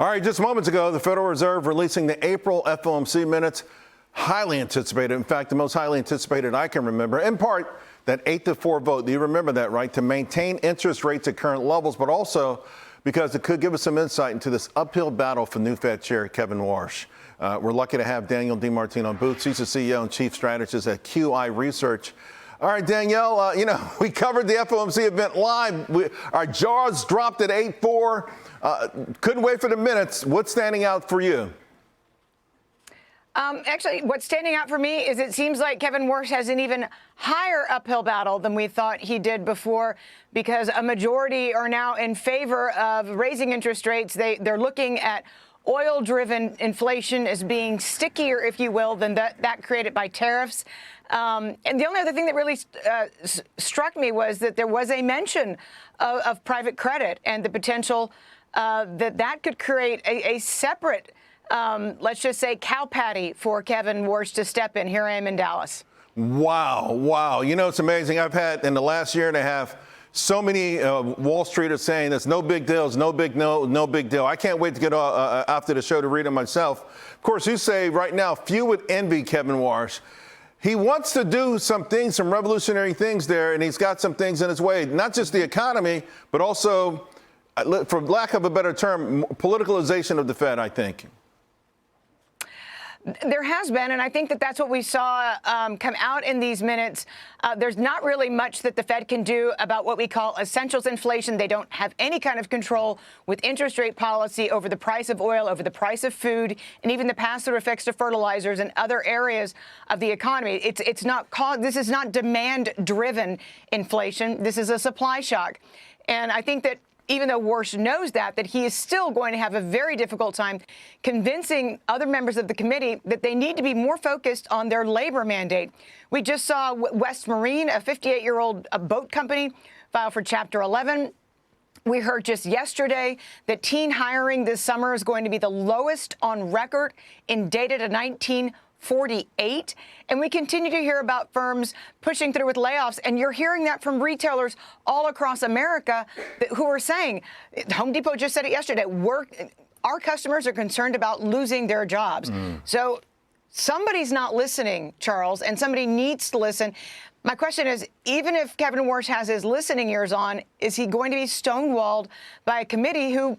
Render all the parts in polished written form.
All right, just moments ago, the Federal Reserve releasing the April FOMC minutes, highly anticipated. In fact, the most highly anticipated I can remember, in part that 8-4 vote. Do you remember that, right? To maintain interest rates at current levels, but also because it could give us some insight into this uphill battle for new Fed Chair Kevin Warsh. We're lucky to have Danielle DiMartino Booth. She's the CEO and chief strategist at QI Research. All right, Danielle, we covered the FOMC event live. Our jaws dropped at 8-4. Couldn't wait for the minutes. What's standing out for you? Actually, what's standing out for me is it seems like Kevin Warsh has an even higher uphill battle than we thought he did before, because a majority are now in favor of raising interest rates. They're looking at oil-driven inflation as being stickier, if you will, than that created by tariffs. And the only other thing that really struck me was that there was a mention of private credit and the potential that could create a separate, let's just say, cow patty for Kevin Warsh to step in. Here I am in Dallas. Wow. Wow. It's amazing. I've had in the last year and a half so many Wall Streeters saying there's no big deals, no big deal. I can't wait to get after the show to read it myself. Of course, you say right now, few would envy Kevin Warsh. He wants to do some things, some revolutionary things there, and he's got some things in his way, not just the economy, but also, for lack of a better term, politicalization of the Fed, I think. There has been, and I think that's what we saw come out in these minutes. There's not really much that the Fed can do about what we call essentials inflation. They don't have any kind of control with interest rate policy over the price of oil, over the price of food, and even the pass-through effects to fertilizers and other areas of the economy. This is not demand-driven inflation. This is a supply shock. And I think that even though Warsh knows that he is still going to have a very difficult time convincing other members of the committee that they need to be more focused on their labor mandate. We just saw West Marine, a 58-year-old boat company, file for Chapter 11. We heard just yesterday that teen hiring this summer is going to be the lowest on record in data to 1948. And we continue to hear about firms pushing through with layoffs. And you're hearing that from retailers all across America who are saying, Home Depot just said it yesterday, our customers are concerned about losing their jobs. So somebody's not listening, Charles, and somebody needs to listen. My question is, even if Kevin Warsh has his listening ears on, is he going to be stonewalled by a committee who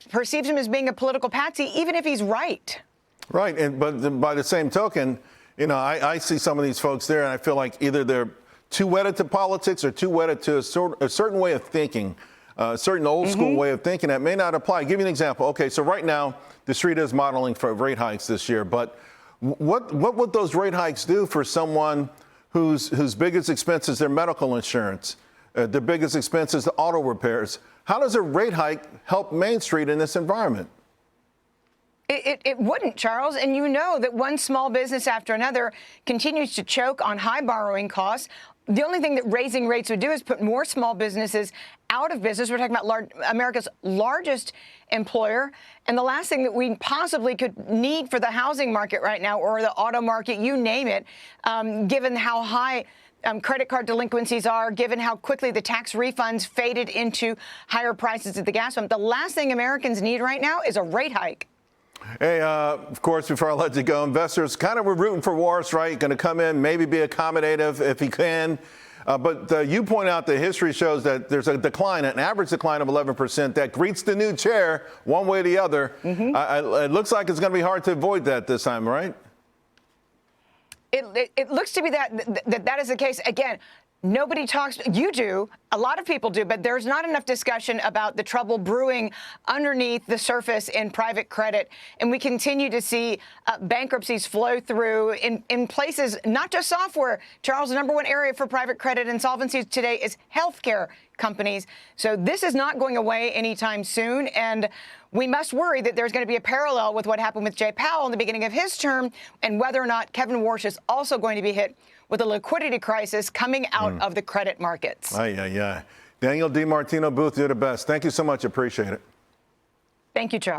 perceives him as being a political patsy, even if he's right? Right, but by the same token, I see some of these folks there, and I feel like either they're too wedded to politics or too wedded to a certain way of thinking, a certain old school way of thinking that may not apply. I'll give you an example. Okay, so right now, the street is modeling for rate hikes this year, but what would those rate hikes do for someone whose biggest expense is their medical insurance, their biggest expense is the auto repairs? How does a rate hike help Main Street in this environment? It wouldn't, Charles. And you know that one small business after another continues to choke on high borrowing costs. The only thing that raising rates would do is put more small businesses out of business. We're talking about America's largest employer. And the last thing that we possibly could need for the housing market right now, or the auto market, you name it, given how high credit card delinquencies are, given how quickly the tax refunds faded into higher prices at the gas pump, the last thing Americans need right now is a rate hike. Hey, of course, before I let you go, investors kind of were rooting for Warsh, right? Going to come in, maybe be accommodative if he can. But you point out that history shows that there's a decline, an average decline of 11% that greets the new chair one way or the other. It looks like it's going to be hard to avoid that this time, right? It looks to be that is the case. Again, nobody talks. You do. A lot of people do. But there's not enough discussion about the trouble brewing underneath the surface in private credit. And we continue to see bankruptcies flow through in places, not just software. Charles, the #1 area for private credit insolvencies today is healthcare companies. So this is not going away anytime soon. And we must worry that there's going to be a parallel with what happened with Jay Powell in the beginning of his term, and whether or not Kevin Warsh is also going to be hit with a liquidity crisis coming out of the credit markets. Danielle DiMartino Booth, you're the best. Thank you so much. Appreciate it. Thank you, Charles.